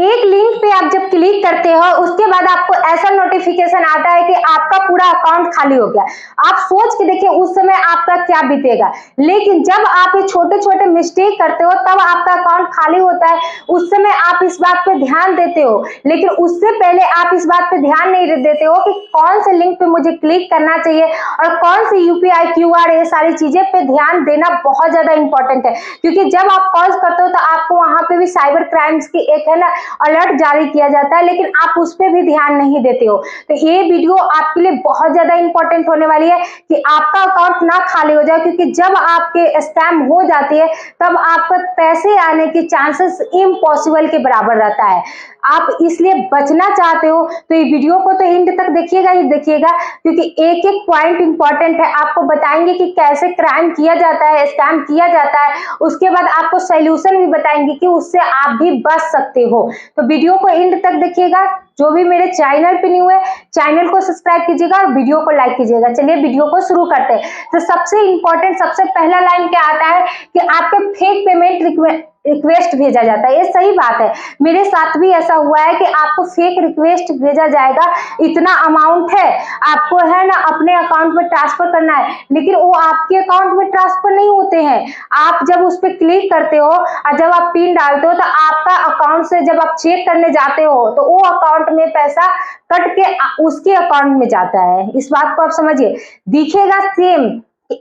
एक लिंक पे आप जब क्लिक करते हो उसके बाद आपको ऐसा नोटिफिकेशन आता है कि आपका पूरा अकाउंट खाली हो गया। आप सोच के देखिए उस समय आपका क्या बीतेगा। लेकिन जब आप ये छोटे छोटे मिस्टेक करते हो तब आपका अकाउंट खाली होता है, उस समय आप इस बात पे ध्यान देते हो, लेकिन उससे पहले आप इस बात पे ध्यान नहीं देते हो कि कौन से लिंक पे मुझे क्लिक करना चाहिए और कौन सी यूपीआई क्यूआर, ये सारी चीजें पे ध्यान देना बहुत ज्यादा इंपॉर्टेंट है। क्योंकि जब आप कॉल करते हो तो आपको वहां पे भी साइबर क्राइम्स की एक है ना अलर्ट जारी किया जाता है, लेकिन आप उस पर भी ध्यान नहीं देते हो। तो ये वीडियो आपके लिए बहुत ज्यादा इंपॉर्टेंट होने वाली है कि आपका अकाउंट ना खाली हो जाए, क्योंकि जब आपके स्कैम हो जाती है तब आपका पैसे आने के चांसेस इम्पॉसिबल के बराबर रहता है। आप इसलिए बचना चाहते हो तो ये वीडियो को तो एंड तक देखिएगा ही देखिएगा, क्योंकि एक एक पॉइंट इंपॉर्टेंट है। आपको बताएंगे कि कैसे क्राइम किया जाता है, स्कैम किया जाता है, उसके बाद आपको सॉल्यूशन भी बताएंगे कि उससे आप भी बच सकते हो। तो वीडियो को एंड तक देखिएगा। जो भी मेरे चैनल पे न्यू है चैनल को सब्सक्राइब कीजिएगा और वीडियो को लाइक कीजिएगा। चलिए वीडियो को शुरू करते हैं। तो सबसे इंपॉर्टेंट, सबसे पहला लाइन क्या आता है कि आपके फेक पेमेंट रिक्वेस्ट भेजा जाता है। ये सही बात है, मेरे साथ भी ऐसा हुआ है कि आपको फेक रिक्वेस्ट भेजा जाएगा, इतना अमाउंट है आपको है ना अपने अकाउंट में ट्रांसफर करना है, लेकिन वो आपके अकाउंट में ट्रांसफर नहीं होते हैं। आप जब उस पर क्लिक करते हो और जब आप पिन डालते हो तो आपका अकाउंट से जब आप चेक करने जाते हो तो वो अकाउंट में पैसा कट के उसके अकाउंट में जाता है। इस बात को आप समझिए। दिखेगा सेम,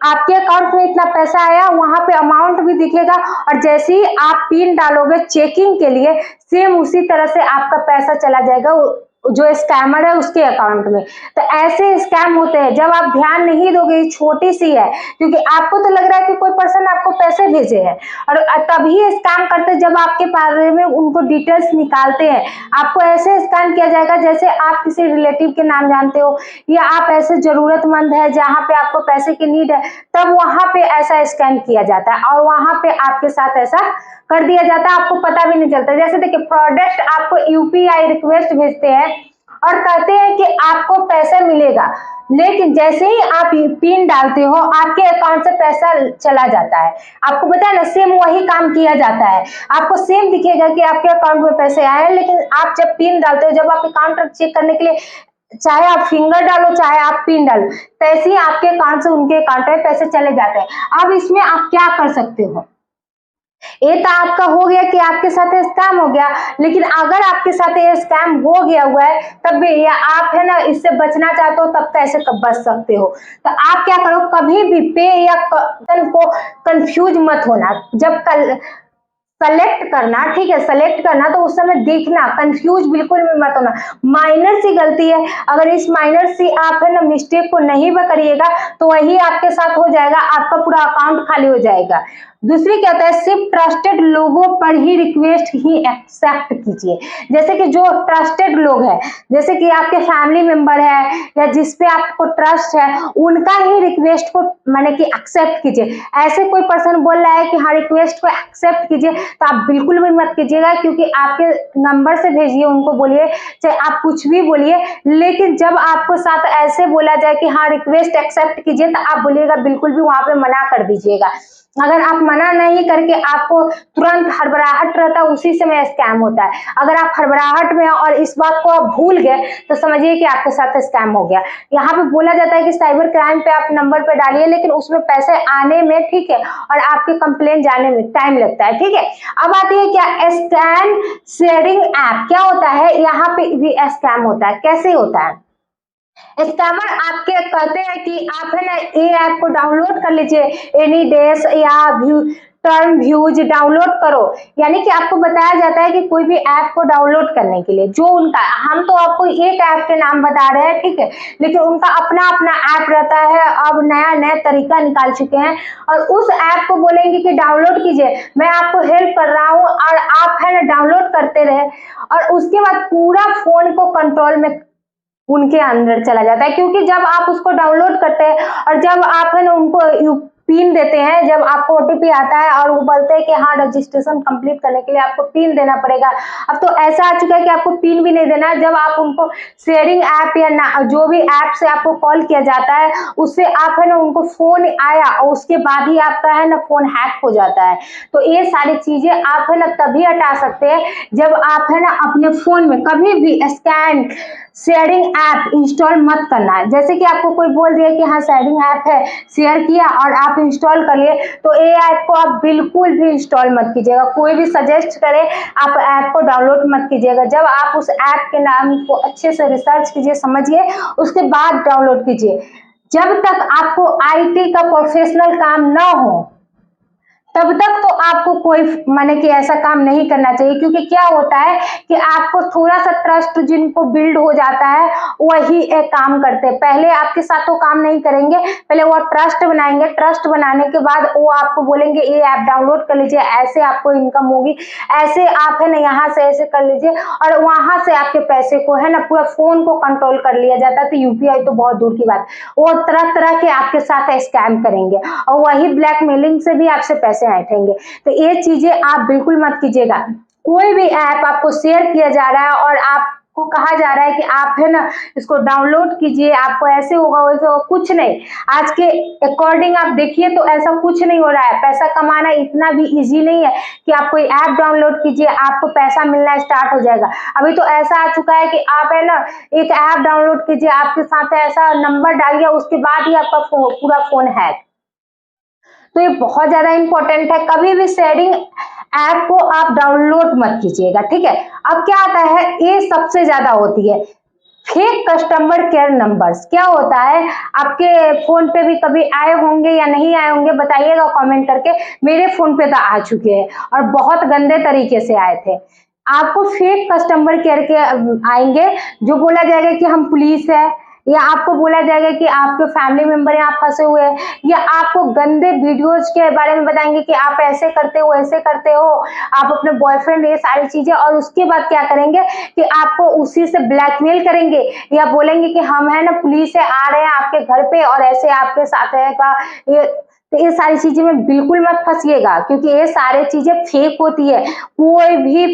आपके अकाउंट में इतना पैसा आया, वहां पे अमाउंट भी दिखेगा, और जैसे ही आप पिन डालोगे चेकिंग के लिए सेम उसी तरह से आपका पैसा चला जाएगा जो स्कैमर है उसके अकाउंट में। तो ऐसे स्कैम होते हैं, जब आप ध्यान नहीं दोगे, छोटी सी है, क्योंकि आपको तो लग रहा है कि कोई पर्सन आपको पैसे भेजे हैं, और तभी स्कैम करते जब आपके बारे में उनको डिटेल्स निकालते हैं। आपको ऐसे स्कैम किया जाएगा जैसे आप किसी रिलेटिव के नाम जानते हो, या आप ऐसे जरूरतमंद है जहां पे आपको पैसे की नीड है, तब वहां पे ऐसा स्कैम किया जाता है और वहां पे आपके साथ ऐसा कर दिया जाता है, आपको पता भी नहीं चलता। जैसे देखिए, प्रोडक्ट आपको यूपीआई रिक्वेस्ट भेजते हैं और कहते हैं कि आपको पैसा मिलेगा, लेकिन जैसे ही आप पिन डालते हो आपके अकाउंट से पैसा चला जाता है। आपको पता है ना, सेम वही काम किया जाता है। आपको सेम दिखेगा कि आपके अकाउंट में पैसे आए हैं, लेकिन आप जब पिन डालते हो, जब आप अकाउंट चेक करने के लिए चाहे आप फिंगर डालो चाहे आप पिन डालो, तैसे ही आपके अकाउंट से उनके अकाउंट में पैसे चले जाते हैं। अब इसमें आप क्या कर सकते हो? ये तो आपका हो गया कि आपके साथ स्कैम हो गया, लेकिन अगर आपके साथ ये स्कैम हो गया हुआ है तब भी, या आप है ना इससे बचना चाहते हो, तब कैसे बच सकते हो? तो आप क्या करो, कभी भी पे या को कंफ्यूज मत होना। जब कल सेलेक्ट करना, ठीक है, सेलेक्ट करना तो उस समय देखना, कंफ्यूज बिल्कुल भी मत होना। माइनर सी गलती है, अगर इस माइनर सी आप है ना मिस्टेक को नहीं भी करिएगा तो वही आपके साथ हो जाएगा, आपका पूरा अकाउंट खाली हो जाएगा। दूसरी क्या होता है, सिर्फ ट्रस्टेड लोगों पर ही रिक्वेस्ट ही एक्सेप्ट कीजिए। जैसे कि जो ट्रस्टेड लोग हैं, जैसे कि आपके फैमिली मेंबर है या जिस पे आपको ट्रस्ट है, उनका ही रिक्वेस्ट को माने कि एक्सेप्ट कीजिए। ऐसे कोई पर्सन बोल रहा है कि हाँ रिक्वेस्ट को एक्सेप्ट कीजिए, तो आप बिल्कुल भी मत कीजिएगा, क्योंकि आपके नंबर से भेजिए, उनको बोलिए, चाहे आप कुछ भी बोलिए, लेकिन जब आपको साथ ऐसे बोला जाए कि हाँ रिक्वेस्ट एक्सेप्ट कीजिए, तो आप बोलिएगा बिल्कुल भी वहां पे मना कर दीजिएगा। अगर आप मना नहीं करके आपको तुरंत हड़बड़ाहट रहता है, उसी समय स्कैम होता है। अगर आप हड़बड़ाहट में और इस बात को आप भूल गए तो समझिए कि आपके साथ स्कैम हो गया। यहाँ पे बोला जाता है कि साइबर क्राइम पे आप नंबर पे डालिए, लेकिन उसमें पैसे आने में, ठीक है, और आपके कंप्लेन जाने में टाइम लगता है, ठीक है। अब आती है क्या, स्कैन शेयरिंग ऐप क्या होता है? यहाँ पे भी स्कैम होता है। कैसे होता है? स्कैमर आपके कहते हैं कि आप है ना ये ऐप को डाउनलोड कर लीजिए, एनी डेज या टर्म व्यूज डाउनलोड करो। यानी कि आपको बताया जाता है कि कोई भी ऐप को डाउनलोड करने के लिए जो उनका, हम तो आपको एक ऐप के नाम बता रहे हैं, ठीक है, लेकिन उनका अपना अपना ऐप रहता है। अब नया नया तरीका निकाल चुके हैं और उस ऐप को बोलेंगे कि डाउनलोड कीजिए, मैं आपको हेल्प कर रहा हूँ, और आप है ना डाउनलोड करते रहे, और उसके बाद पूरा फोन को कंट्रोल में उनके अंदर चला जाता है। क्योंकि जब आप उसको डाउनलोड करते हैं और जब आप है ना उनको पिन देते हैं। जब आपको ओटीपी आता है और वो बोलते हैं कि हाँ रजिस्ट्रेशन कंप्लीट करने के लिए आपको पिन देना पड़ेगा। अब तो ऐसा आ चुका है कि आपको पिन भी नहीं देना है। जब आप उनको शेयरिंग ऐप या जो भी ऐप से आपको कॉल किया जाता है उससे आप है ना उनको फोन आया और उसके बाद ही आपका है ना फोन हैक हो जाता है। तो ये सारी चीजें आप है ना तभी हटा सकते हैं जब आप है ना अपने फोन में कभी भी स्कैन शेयरिंग ऐप इंस्टॉल मत करना है। जैसे कि आपको कोई बोल दिया कि हाँ शेयरिंग ऐप है, शेयर किया और आप इंस्टॉल कर लिए, तो ये ऐप को आप बिल्कुल भी इंस्टॉल मत कीजिएगा। कोई भी सजेस्ट करे आप ऐप को डाउनलोड मत कीजिएगा। जब आप उस ऐप के नाम को अच्छे से रिसर्च कीजिए, समझिए, उसके बाद डाउनलोड कीजिए। जब तक आपको आईटी का प्रोफेशनल काम ना हो तब तक तो आपको कोई माने कि ऐसा काम नहीं करना चाहिए। क्योंकि क्या होता है कि आपको थोड़ा सा ट्रस्ट जिनको बिल्ड हो जाता है वही एक काम करते हैं। पहले आपके साथ तो काम नहीं करेंगे, पहले वो ट्रस्ट बनाएंगे। ट्रस्ट बनाने के बाद वो आपको बोलेंगे ये ऐप डाउनलोड कर लीजिए, ऐसे आपको इनकम होगी, ऐसे आप है ना यहाँ से ऐसे कर लीजिए, और वहां से आपके पैसे को है ना पूरा फोन को कंट्रोल कर लिया जाता है। तो यूपीआई तो बहुत दूर की बात, वो तरह तरह के आपके साथ स्कैम करेंगे और वही ब्लैकमेलिंग से भी आपसे पैसे ऐंठेंगे। तो ये चीजें आप बिल्कुल मत कीजिएगा। कोई भी ऐप आपको शेयर किया जा रहा है और आपको कहा जा रहा है कि आप है ना इसको डाउनलोड कीजिए, आपको ऐसे होगा वैसे होगा, कुछ नहीं। आज के अकॉर्डिंग आप देखिए तो ऐसा कुछ नहीं हो रहा है। पैसा कमाना इतना भी इजी नहीं है कि आप कोई ऐप डाउनलोड कीजिए आपको पैसा मिलना स्टार्ट हो जाएगा। अभी तो ऐसा आ चुका है कि आप है ना एक ऐप डाउनलोड कीजिए, आपके साथ ऐसा नंबर डालिए, उसके बाद ही आपका पूरा फोन हैक। तो ये बहुत ज्यादा इंपॉर्टेंट है। कभी भी शेयरिंग ऐप को आप डाउनलोड मत कीजिएगा, ठीक है। अब क्या आता है, ये सबसे ज्यादा होती है फेक कस्टमर केयर नंबर्स। क्या होता है, आपके फोन पे भी कभी आए होंगे या नहीं आए होंगे, बताइएगा कमेंट करके। मेरे फोन पे तो आ चुके हैं और बहुत गंदे तरीके से आए थे। आपको फेक कस्टमर केयर के आएंगे जो बोला जाएगा कि हम पुलिस है, या आपको बोला जाएगा कि आपके फैमिली मेंबर यहाँ फंसे हुए हैं, या आपको गंदे वीडियोज के बारे में बताएंगे कि आप ऐसे करते हो ऐसे करते हो, आप अपने बॉयफ्रेंड, ये सारी चीजें। और उसके बाद क्या करेंगे कि आपको उसी से ब्लैकमेल करेंगे या बोलेंगे कि हम है ना पुलिस से आ रहे हैं आपके घर पे और ऐसे आपके साथ है का ये। तो ये सारी चीजें में बिल्कुल मत फंसिएगा क्योंकि ये सारी चीजें फेक होती है। कोई भी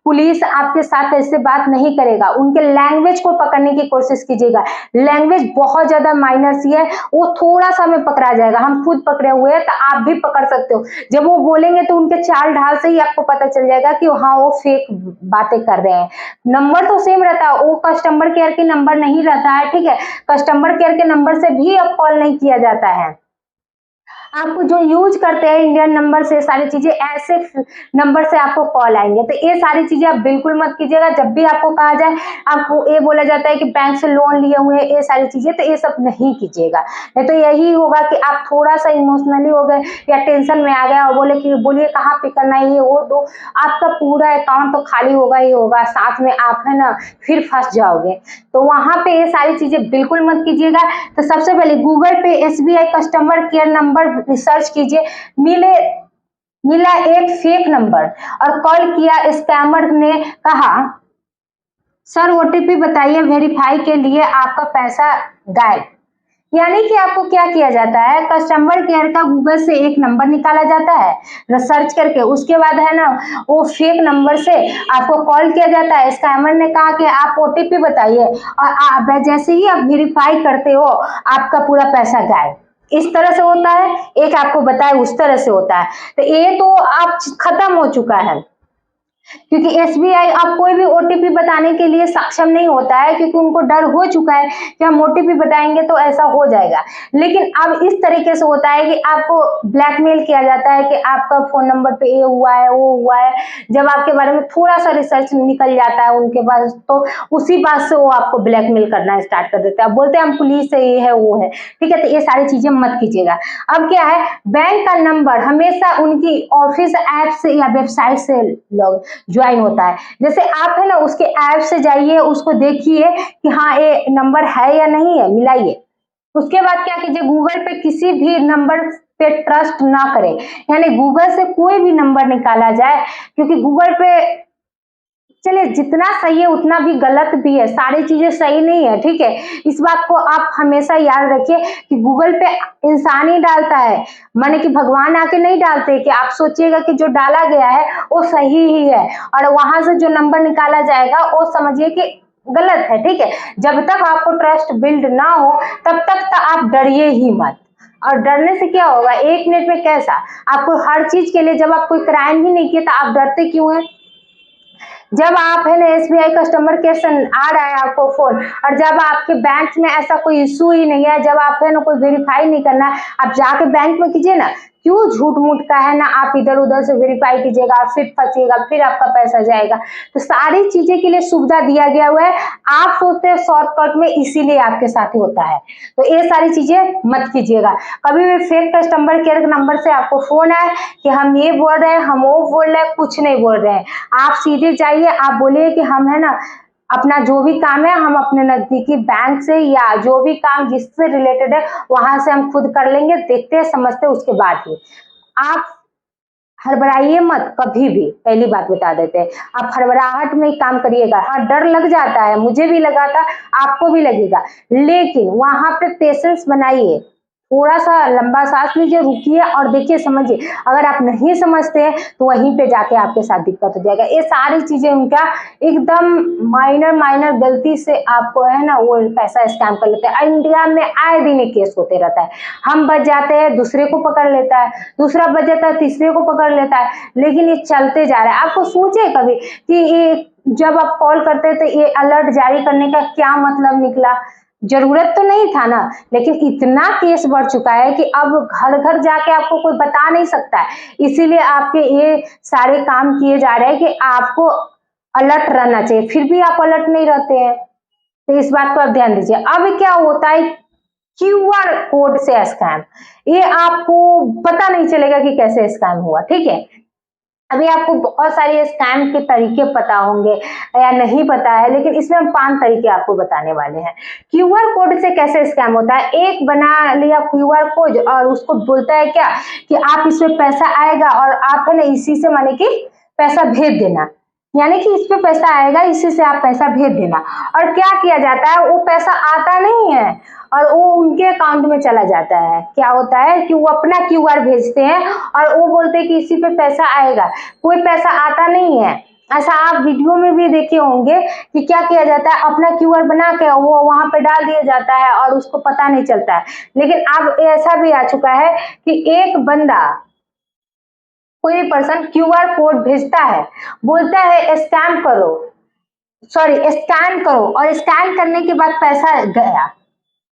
पुलिस आपके साथ ऐसे बात नहीं करेगा। उनके लैंग्वेज को पकड़ने की कोशिश कीजिएगा। लैंग्वेज बहुत ज्यादा माइनस ही है, वो थोड़ा सा में पकड़ा जाएगा। हम खुद पकड़े हुए हैं तो आप भी पकड़ सकते हो। जब वो बोलेंगे तो उनके चाल ढाल से ही आपको पता चल जाएगा कि हाँ वो फेक बातें कर रहे हैं। नंबर तो सेम रहता है, वो कस्टमर केयर के नंबर नहीं रहता है, ठीक है। कस्टमर केयर के नंबर से भी अब कॉल नहीं किया जाता है। आपको जो यूज करते हैं इंडियन नंबर से सारी चीजें, ऐसे नंबर से आपको कॉल आएंगे। तो ये सारी चीजें आप बिल्कुल मत कीजिएगा। जब भी आपको कहा जाए, आपको ये बोला जाता है कि बैंक से लोन लिए हुए हैं, ये सारी चीजें, तो ये सब नहीं कीजिएगा। नहीं तो यही होगा कि आप थोड़ा सा इमोशनली हो गए या टेंशन में आ गए और बोलिए कहाँ पे करना है ये वो, तो आपका पूरा अकाउंट तो खाली होगा ही होगा, साथ में आप है ना फिर फंस जाओगे। तो वहां पे ये सारी चीजें बिल्कुल मत कीजिएगा। तो सबसे पहले गूगल पे SBI customer care number research कीजिए। मिला एक फेक नंबर और कॉल किया। स्कैमर ने कहा सर ओटीपी बताइए, वेरीफाई के लिए आपका पैसा गायब। यानी कि आपको क्या किया जाता है, कस्टमर केयर का गूगल से एक नंबर निकाला जाता है रिसर्च करके, उसके बाद है ना वो फेक नंबर से आपको कॉल किया जाता है। स्कैमर ने कहा कि आप ओटीपी बताइए और आप जैसे ही आप वेरीफाई करते हो आपका पूरा पैसा गायब। इस तरह से होता है, एक आपको बताए उस तरह से होता है। तो ये तो आप खत्म हो चुका है क्योंकि एसबीआई अब कोई भी ओटीपी बताने के लिए सक्षम नहीं होता है क्योंकि उनको डर हो चुका है कि हम ओटीपी बताएंगे तो ऐसा हो जाएगा। लेकिन अब इस तरीके से होता है कि आपको ब्लैकमेल किया जाता है कि आपका फोन नंबर पे ये हुआ है वो हुआ है। जब आपके बारे में थोड़ा सा रिसर्च निकल जाता है उनके पास, तो उसी बात से वो आपको ब्लैकमेल करना स्टार्ट कर देते हैं। बोलते हैं हम पुलिस से ये है वो है, ठीक है। तो ये सारी चीजें मत कीजिएगा। अब क्या है, बैंक का नंबर हमेशा उनकी ऑफिस ऐप से या वेबसाइट से लॉग ज्वाइन होता है। जैसे आप है ना उसके ऐप से जाइए, उसको देखिए कि हाँ ये नंबर है या नहीं है, मिलाइए। उसके बाद क्या कीजिए, गूगल पे किसी भी नंबर पे ट्रस्ट ना करें। यानी गूगल से कोई भी नंबर निकाला जाए, क्योंकि गूगल पे चलिए जितना सही है उतना भी गलत भी है, सारी चीजें सही नहीं है, ठीक है। इस बात को आप हमेशा याद रखिए कि गूगल पे इंसान ही डालता है, माने कि भगवान आके नहीं डालते कि आप सोचिएगा कि जो डाला गया है वो सही ही है और वहां से जो नंबर निकाला जाएगा वो समझिए कि गलत है, ठीक है। जब तक आपको ट्रस्ट बिल्ड ना हो तब तक तो आप डरिए ही मत। और डरने से क्या होगा, 1 मिनट में कैसा आपको हर चीज के लिए, जब आप कोई क्राइम ही नहीं किया तो आप डरते क्यों हैं। जब आप है ना SBI कस्टमर केयर से आ रहा है आपको फोन, और जब आपके बैंक में ऐसा कोई इशू ही नहीं है, जब आप है ना कोई वेरीफाई नहीं करना, आप जाके बैंक में कीजिए ना, क्यों झूठ मूठ का है ना आप इधर उधर से वेरीफाई कीजिएगा, फिर फंसिएगा, फिर आपका पैसा जाएगा। तो सारी चीजें के लिए सुविधा दिया गया हुआ है, आप सोचते हैं शॉर्टकट में, इसीलिए आपके साथ ही होता है। तो ये सारी चीजें मत कीजिएगा। कभी भी फेक कस्टमर केयर नंबर से आपको फोन आए कि हम ये बोल रहे हैं, हम वो बोल रहे हैं, कुछ नहीं बोल रहे हैं। आप सीधे जाइए, आप बोलिए कि हम है ना अपना जो भी काम है हम अपने नजदीकी बैंक से या जो भी काम जिससे रिलेटेड है वहां से हम खुद कर लेंगे, देखते समझते उसके बाद ही। आप हड़बड़ाइए मत कभी भी, पहली बात बता देते हैं। आप हड़बड़ाहट में ही काम करिएगा। हाँ, डर लग जाता है, मुझे भी लगा था, आपको भी लगेगा, लेकिन वहां पे पेशेंस बनाइए, थोड़ा सा लंबा सांस लीजिए, रुकिए और देखिए, समझिए। अगर आप नहीं समझते हैं तो वहीं पे जाके आपके साथ दिक्कत हो जाएगा। ये सारी चीजें उनका एकदम माइनर गलती से आपको है ना वो पैसा स्कैम कर लेते हैं। इंडिया में आए दिन केस होते रहता है, हम बच जाते हैं, दूसरे को पकड़ लेता है, दूसरा बच जाता है, तीसरे को पकड़ लेता है, लेकिन ये चलते जा रहा है। आपको सोचे कभी कि ये जब आप कॉल करते हैं तो ये अलर्ट जारी करने का क्या मतलब निकला, जरूरत तो नहीं था ना, लेकिन इतना केस बढ़ चुका है कि अब घर घर जाके आपको कोई बता नहीं सकता है, इसीलिए आपके ये सारे काम किए जा रहे हैं कि आपको अलर्ट रहना चाहिए, फिर भी आप अलर्ट नहीं रहते हैं। तो इस बात को आप ध्यान दीजिए। अब क्या होता है, QR कोड से स्कैम, ये आपको पता नहीं चलेगा कि कैसे स्कैम हुआ, ठीक है। अभी आपको बहुत सारे स्कैम के तरीके पता होंगे या नहीं पता है, लेकिन इसमें हम 5 तरीके आपको बताने वाले हैं। QR कोड से कैसे स्कैम होता है, एक बना लिया QR कोड और उसको बोलता है क्या कि आप इसमें पैसा आएगा और आप है ना इसी से माने कि पैसा भेज देना, यानी कि इस पे पैसा आएगा, इसी से आप पैसा भेज देना। और क्या किया जाता है, वो पैसा आता नहीं है और वो उनके अकाउंट में चला जाता है। क्या होता है कि वो अपना QR भेजते हैं और वो बोलते हैं कि इसी पे पैसा आएगा, कोई पैसा आता नहीं है। ऐसा आप वीडियो में भी देखे होंगे कि क्या किया जाता है, अपना QR बना के वो वहां पे डाल दिया जाता है और उसको पता नहीं चलता है। लेकिन अब ऐसा भी आ चुका है कि एक बंदा, कोई पर्सन QR कोड भेजता है, बोलता है स्कैन करो, सॉरी स्कैन करो, और स्कैन करने के बाद पैसा गया,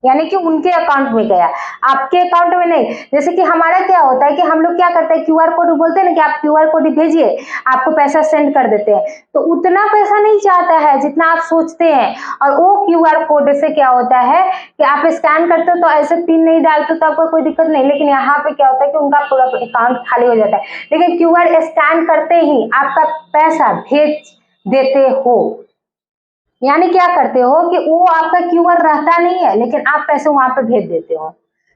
यानी कि उनके अकाउंट में गया, आपके अकाउंट में नहीं। जैसे कि हमारा क्या होता है कि हम लोग क्या करते हैं, QR कोड बोलते हैं ना कि आप QR कोड भेजिए, आपको पैसा सेंड कर देते हैं, तो उतना पैसा नहीं जाता है जितना आप सोचते हैं। और वो QR कोड से क्या होता है कि आप स्कैन करते हो तो ऐसे पिन नहीं डालते तो आपको कोई दिक्कत नहीं, लेकिन यहाँ पे क्या होता है कि उनका पूरा अकाउंट खाली हो जाता है। लेकिन QR स्कैन करते ही आपका पैसा भेज देते हो, यानी क्या करते हो कि वो आपका QR रहता नहीं है, लेकिन आप पैसे वहां पे भेज देते हो,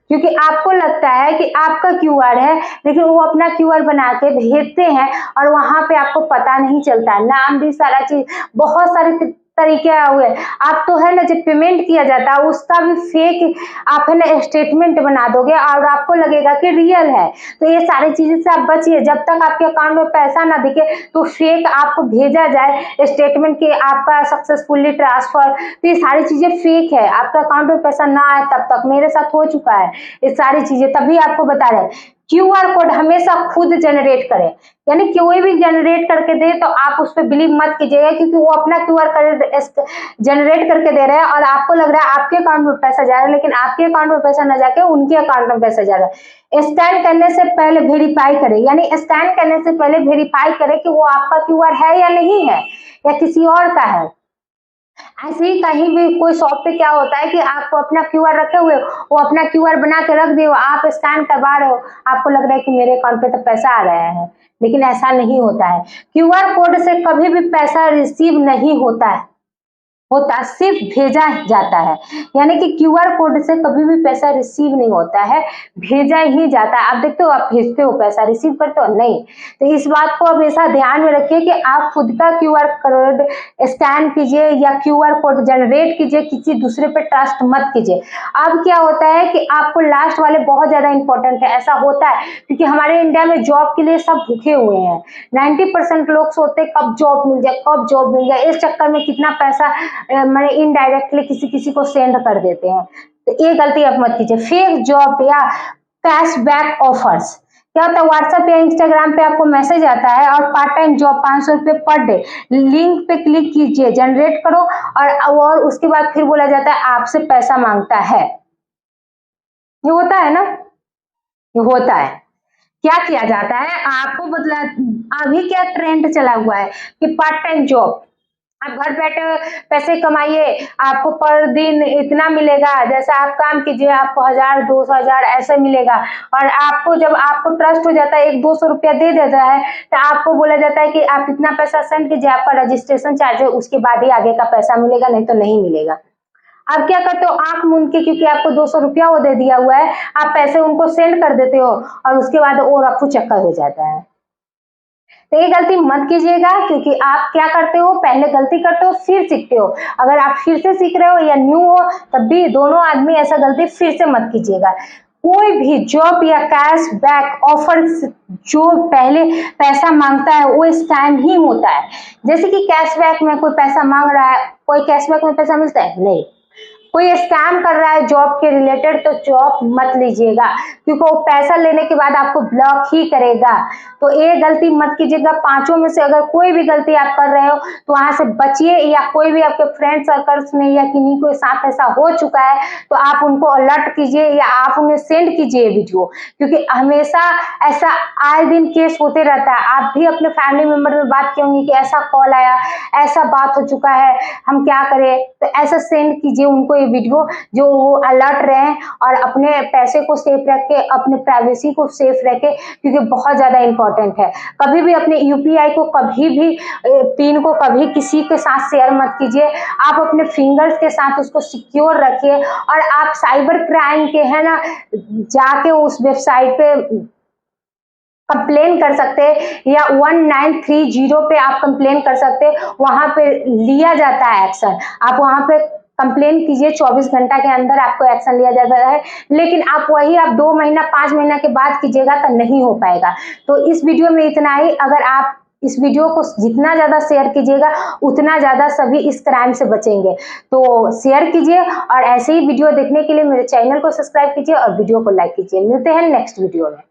क्योंकि आपको लगता है कि आपका QR है, लेकिन वो अपना QR बना के भेजते हैं और वहां पे आपको पता नहीं चलता, नाम भी सारा चीज, बहुत सारे तरीके हुए। आप तो है ना जब पेमेंट किया जाता है उसका भी फेक आप है ना स्टेटमेंट बना दोगे और आपको लगेगा कि रियल है। तो ये सारी चीजें से आप बचिए, जब तक आपके अकाउंट में पैसा ना दिखे तो फेक आपको भेजा जाए स्टेटमेंट के आपका सक्सेसफुली ट्रांसफर, तो ये सारी चीजें फेक है, आपके अकाउंट में पैसा ना आए तब तक। मेरे साथ हो चुका है ये सारी चीजें, तभी आपको बता रहे हैं। QR कोड हमेशा खुद जनरेट करें, यानी कोई भी जनरेट करके दे तो आप उस पर बिलीव मत कीजिएगा, क्योंकि वो अपना QR कोड जनरेट करके दे रहे हैं और आपको लग रहा है आपके अकाउंट में पैसा जा रहा है, लेकिन आपके अकाउंट में पैसा ना जाके उनके अकाउंट में पैसा जा रहा है। स्कैन करने से पहले वेरीफाई करें, यानी स्कैन करने से पहले वेरीफाई करें कि वो आपका QR है या नहीं है या किसी और का है। ऐसे ही कहीं भी कोई शॉप पे क्या होता है कि आपको अपना QR रखे हुए, वो अपना QR बना के रख दिए, आप स्कैन करवा रहे हो, आपको लग रहा है कि मेरे अकाउंट पे तो पैसा आ रहा है, लेकिन ऐसा नहीं होता है। QR कोड से कभी भी पैसा रिसीव नहीं होता है, होता, सिर्फ भेजा जाता है। यानी कि QR कोड से कभी भी पैसा रिसीव नहीं होता है, भेजा ही जाता है। आप देखते हो, आप भेजते हो पैसा, रिसीव करते हो नहीं। तो इस बात को हमेशा ध्यान में रखिए कि आप खुद का QR कोड स्कैन कीजिए या QR कोड जनरेट कीजिए, किसी दूसरे पे ट्रस्ट मत कीजिए। अब क्या होता है कि आपको लास्ट वाले बहुत ज्यादा इंपॉर्टेंट है। ऐसा होता है क्योंकि हमारे इंडिया में जॉब के लिए सब भूखे हुए हैं। 90% लोग सोचते हैं कब जॉब मिल जाए, कब जॉब मिल जाए। इस चक्कर में कितना पैसा मैंने इनडायरेक्टली किसी को सेंड कर देते हैं। तो ये गलती आप मत कीजिए। फेक जॉब या कैशबैक ऑफर्स, क्या होता है, व्हाट्सएप या इंस्टाग्राम पे आपको मैसेज आता है और पार्ट टाइम जॉब 500 रुपये पर डे, लिंक पे क्लिक कीजिए, जनरेट करो और उसके बाद फिर बोला जाता है आपसे पैसा मांगता है। ये होता है ना, ये होता है। क्या किया जाता है, आपको बदला, अभी क्या ट्रेंड चला हुआ है कि पार्ट टाइम जॉब, आप घर बैठे पैसे कमाइए, आपको पर दिन इतना मिलेगा, जैसा आप काम कीजिए आपको 1000 200 ऐसे मिलेगा। और आपको जब आपको ट्रस्ट हो जाता है, 100-200 रुपया दे देता है, तो आपको बोला जाता है कि आप इतना पैसा सेंड कीजिए, आपका रजिस्ट्रेशन चार्ज है, उसके बाद ही आगे का पैसा मिलेगा, नहीं तो नहीं मिलेगा। आप क्या करते हो, आंख मूंद के, क्योंकि आपको 200 रुपया वो दे दिया हुआ है, आप पैसे उनको सेंड कर देते हो और उसके बाद वो रफू चक्कर हो जाता है। तो ये गलती मत कीजिएगा, क्योंकि आप क्या करते हो, पहले गलती करते हो फिर सीखते हो। अगर आप फिर से सीख रहे हो या न्यू हो, तब भी दोनों आदमी ऐसा गलती फिर से मत कीजिएगा। कोई भी जॉब या कैश बैक ऑफर जो पहले पैसा मांगता है वो स्कैम ही होता है। जैसे कि कैशबैक में कोई पैसा मांग रहा है, कोई कैशबैक में पैसा मिलता है नहीं। कोई स्कैम कर रहा है जॉब के रिलेटेड, तो जॉब मत लीजिएगा, क्योंकि वो पैसा लेने के बाद आपको ब्लॉक ही करेगा। तो ये गलती मत कीजिएगा। पांचों में से अगर कोई भी गलती आप कर रहे हो तो वहां से बचिए, या कोई भी आपके फ्रेंड सर्कल्स में या किन्हीं के साथ ऐसा हो चुका है तो आप उनको अलर्ट कीजिए या आप उन्हें सेंड कीजिए वीडियो, क्योंकि हमेशा ऐसा आए दिन केस होते रहता है। आप भी अपने फैमिली मेंबर में बात किए होंगे कि ऐसा कॉल आया, ऐसा बात हो चुका है, हम क्या करें। तो ऐसा सेंड कीजिए उनको वीडियो, जो वो अलर्ट रहे और अपने पैसे को सेफ रखे, अपने प्राइवेसी को सेफ रखे, क्योंकि बहुत ज्यादा इंपॉर्टेंट है। कभी भी अपने यूपीआई को, कभी भी पिन को कभी किसी के साथ शेयर मत कीजिए। आप अपने फिंगर्स के साथ उसको सिक्योर रखिए। और आप साइबर क्राइम के है ना, जाके उस वेबसाइट पे कंप्लेन कर सकते हैं या 1930 पे आप कंप्लेन कर सकते हैं। वहां पे लिया जाता है एक्शन। आप वहां पे कंप्लेन कीजिए, 24 घंटा के अंदर आपको एक्शन लिया जाता है। लेकिन आप 2 महीना 5 महीना के बाद कीजिएगा तो नहीं हो पाएगा। तो इस वीडियो में इतना ही। अगर आप इस वीडियो को जितना ज्यादा शेयर कीजिएगा उतना ज्यादा सभी इस क्राइम से बचेंगे। तो शेयर कीजिए और ऐसे ही वीडियो देखने के लिए मेरे चैनल को सब्सक्राइब कीजिए और वीडियो को लाइक कीजिए। मिलते हैं नेक्स्ट वीडियो में।